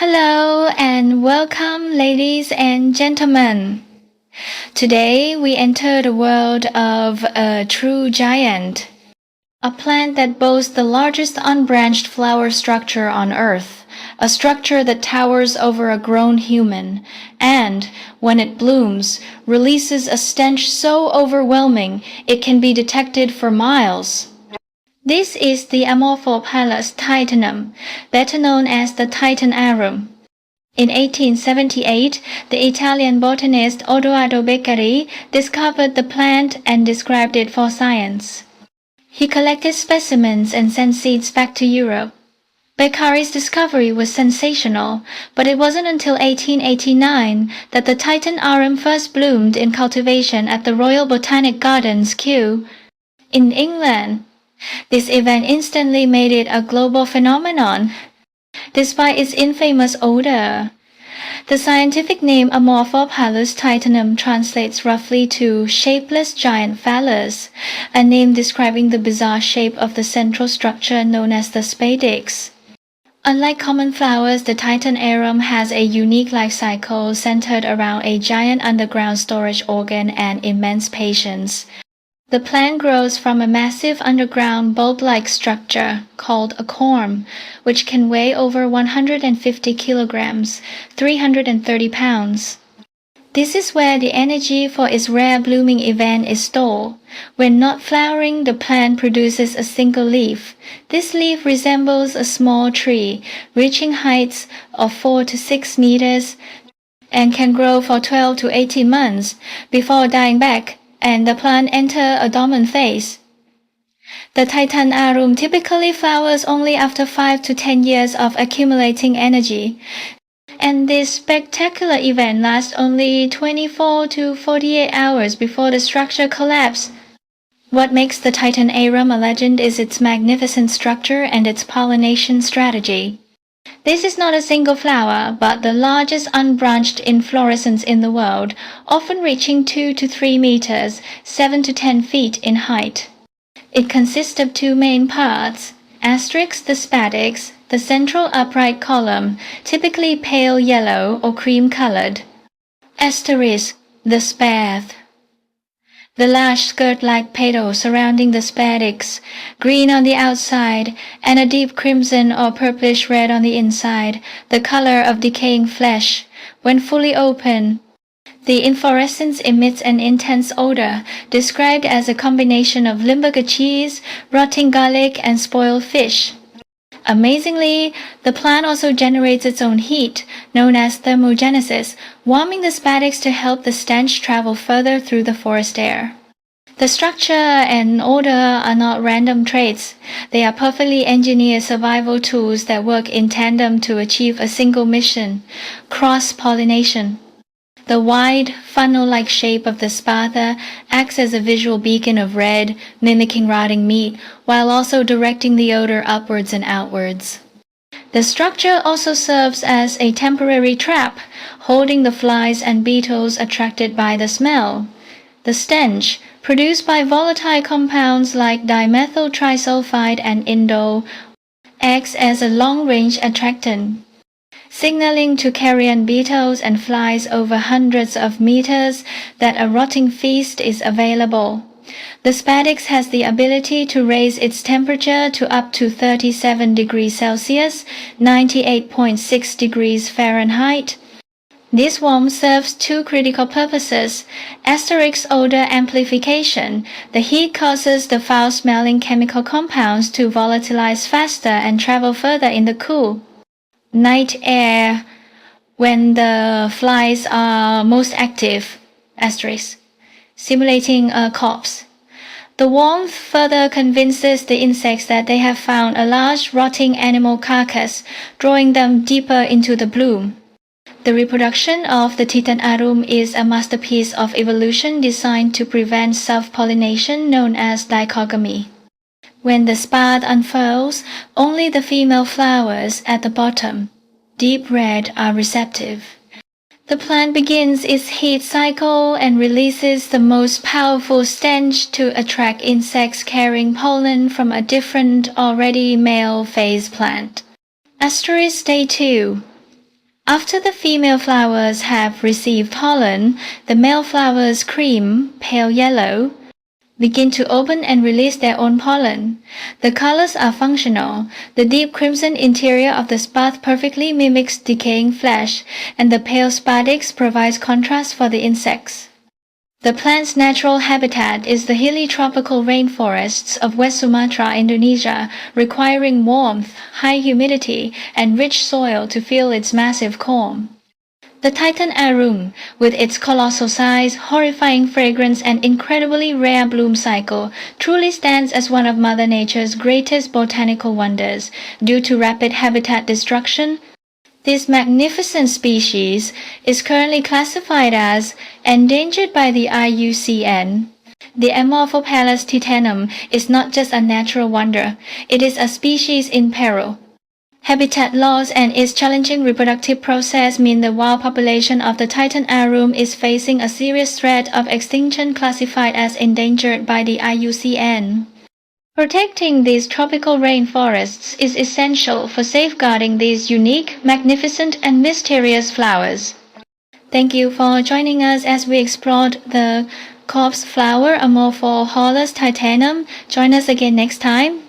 Hello and welcome, ladies and gentlemen. Today we enter the world of a true giant, a plant that boasts the largest unbranched flower structure on Earth, a structure that towers over a grown human, and, when it blooms, releases a stench so overwhelming it can be detected for miles. This is the Amorphophallus titanum, better known as the Titan Arum. In 1878, the Italian botanist Odoardo Beccari discovered the plant and described it for science. He collected specimens and sent seeds back to Europe. Beccari's discovery was sensational, but it wasn't until 1889 that the Titan Arum first bloomed in cultivation at the Royal Botanic Gardens, Kew, in England. This event instantly made it a global phenomenon, despite its infamous odor. The scientific name Amorphophallus titanum translates roughly to shapeless giant phallus, a name describing the bizarre shape of the central structure known as the spadix. Unlike common flowers, the Titan Arum has a unique life cycle centered around a giant underground storage organ and immense patience. The plant grows from a massive underground bulb-like structure called a corm, which can weigh over 150 kilograms, 330 pounds. This is where the energy for its rare blooming event is stored. When not flowering, the plant produces a single leaf. This leaf resembles a small tree, reaching heights of 4 to 6 meters, and can grow for 12 to 18 months before dying back, and the plant enter a dormant phase. The Titan Arum typically flowers only after 5 to 10 years of accumulating energy, and this spectacular event lasts only 24 to 48 hours before the structure collapses. What makes the Titan Arum a legend is its magnificent structure and its pollination strategy. This is not a single flower, but the largest unbranched inflorescence in the world, often reaching 2 to 3 meters, 7 to 10 feet in height. It consists of two main parts, asterisk the spadix, the central upright column, typically pale yellow or cream-colored, asterisk the spathe. The large skirt-like petal surrounding the spadix, green on the outside, and a deep crimson or purplish-red on the inside, the color of decaying flesh. When fully open, the inflorescence emits an intense odor, described as a combination of Limburger cheese, rotting garlic, and spoiled fish. Amazingly, the plant also generates its own heat, known as thermogenesis, warming the spadix to help the stench travel further through the forest air. The structure and odor are not random traits. They are perfectly engineered survival tools that work in tandem to achieve a single mission: cross-pollination. The wide, funnel-like shape of the spathe acts as a visual beacon of red, mimicking rotting meat, while also directing the odor upwards and outwards. The structure also serves as a temporary trap, holding the flies and beetles attracted by the smell. The stench, produced by volatile compounds like dimethyl trisulfide and indole, acts as a long-range attractant, signaling to carrion beetles and flies over hundreds of meters that a rotting feast is available. The spadix has the ability to raise its temperature to up to 37 degrees Celsius, 98.6 degrees Fahrenheit. This warmth serves two critical purposes: asterisk odor amplification. The heat causes the foul-smelling chemical compounds to volatilize faster and travel further in the cool night air when the flies are most active, asterisk, simulating a corpse. The warmth further convinces the insects that they have found a large rotting animal carcass, drawing them deeper into the bloom. The reproduction of the Titan Arum is a masterpiece of evolution designed to prevent self-pollination, known as dichogamy. When the spathe unfurls, only the female flowers at the bottom, deep red, are receptive. The plant begins its heat cycle and releases the most powerful stench to attract insects carrying pollen from a different, already male phase plant. Asterisk Day 2. After the female flowers have received pollen, the male flowers, cream, pale yellow, begin to open and release their own pollen. The colors are functional. The deep crimson interior of the spathe perfectly mimics decaying flesh, and the pale spadix provides contrast for the insects. The plant's natural habitat is the hilly tropical rainforests of West Sumatra, Indonesia, requiring warmth, high humidity, and rich soil to fill its massive culm. The Titan Arum, with its colossal size, horrifying fragrance, and incredibly rare bloom cycle, truly stands as one of Mother Nature's greatest botanical wonders. Due to rapid habitat destruction, this magnificent species is currently classified as endangered by the IUCN. The Amorphophallus titanum is not just a natural wonder, it is a species in peril. Habitat loss and its challenging reproductive process mean the wild population of the Titan Arum is facing a serious threat of extinction, classified as endangered by the IUCN. Protecting these tropical rainforests is essential for safeguarding these unique, magnificent, and mysterious flowers. Thank you for joining us as we explored the corpse flower Amorphophallus titanum. Join us again next time.